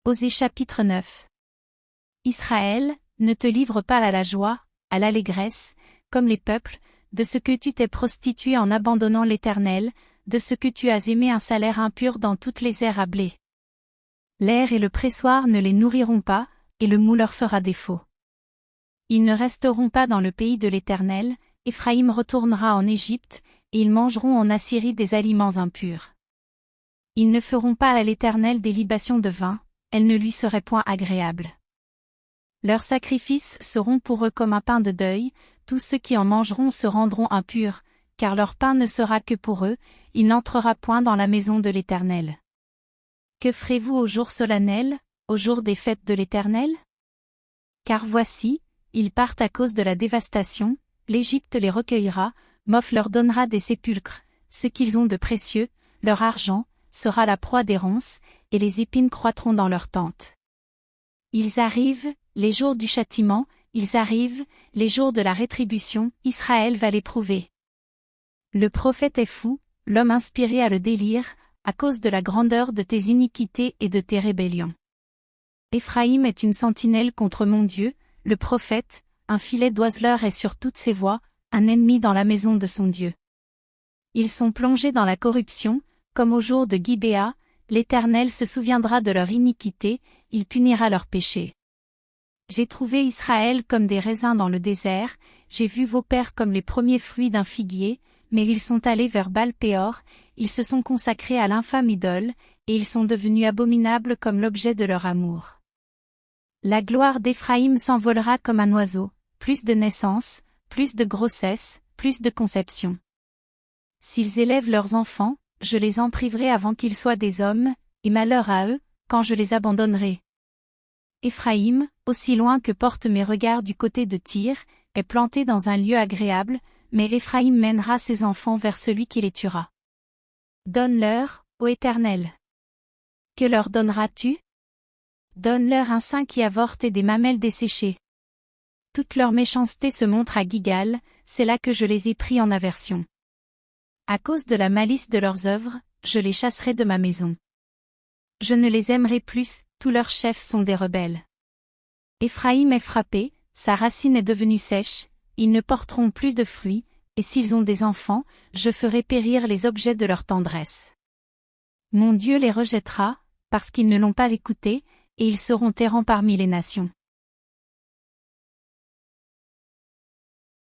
Osée chapitre 9. Israël, ne te livre pas à la joie, à l'allégresse, comme les peuples, de ce que tu t'es prostitué en abandonnant l'Éternel, de ce que tu as aimé un salaire impur dans toutes les aires à blé. L'air et le pressoir ne les nourriront pas, et le moût leur fera défaut. Ils ne resteront pas dans le pays de l'Éternel, Éphraïm retournera en Égypte, et ils mangeront en Assyrie des aliments impurs. Ils ne feront pas à l'Éternel des libations de vin, elles ne lui seraient point agréables. Leurs sacrifices seront pour eux comme un pain de deuil, tous ceux qui en mangeront se rendront impurs, car leur pain ne sera que pour eux, il n'entrera point dans la maison de l'Éternel. Que ferez-vous au jour solennel, au jour des fêtes de l'Éternel? Car voici, ils partent à cause de la dévastation, l'Égypte les recueillera, Moph leur donnera des sépulcres, ce qu'ils ont de précieux, leur argent, sera la proie des ronces, et les épines croîtront dans leurs tentes. Ils arrivent, les jours du châtiment, ils arrivent, les jours de la rétribution, Israël va l'éprouver. Le prophète est fou, l'homme inspiré a le délire, à cause de la grandeur de tes iniquités et de tes rébellions. Éphraïm est une sentinelle contre mon Dieu, le prophète, un filet d'oiseleur est sur toutes ses voies, un ennemi dans la maison de son Dieu. Ils sont plongés dans la corruption, comme au jour de Gibéa, l'Éternel se souviendra de leur iniquité, il punira leurs péchés. J'ai trouvé Israël comme des raisins dans le désert, j'ai vu vos pères comme les premiers fruits d'un figuier, mais ils sont allés vers Baal-Péor, ils se sont consacrés à l'infâme idole, et ils sont devenus abominables comme l'objet de leur amour. La gloire d'Éphraïm s'envolera comme un oiseau, plus de naissance, plus de grossesse, plus de conception. S'ils élèvent leurs enfants, je les en priverai avant qu'ils soient des hommes, et malheur à eux, quand je les abandonnerai. Éphraïm, aussi loin que portent mes regards du côté de Tyr, est planté dans un lieu agréable, mais Éphraïm mènera ses enfants vers celui qui les tuera. Donne-leur, ô Éternel. Que leur donneras-tu? Donne-leur un sein qui avorte et des mamelles desséchées. Toute leur méchanceté se montre à Gigal, c'est là que je les ai pris en aversion. À cause de la malice de leurs œuvres, je les chasserai de ma maison. Je ne les aimerai plus, tous leurs chefs sont des rebelles. Éphraïm est frappé, sa racine est devenue sèche, ils ne porteront plus de fruits, et s'ils ont des enfants, je ferai périr les objets de leur tendresse. Mon Dieu les rejettera, parce qu'ils ne l'ont pas écouté, et ils seront errants parmi les nations.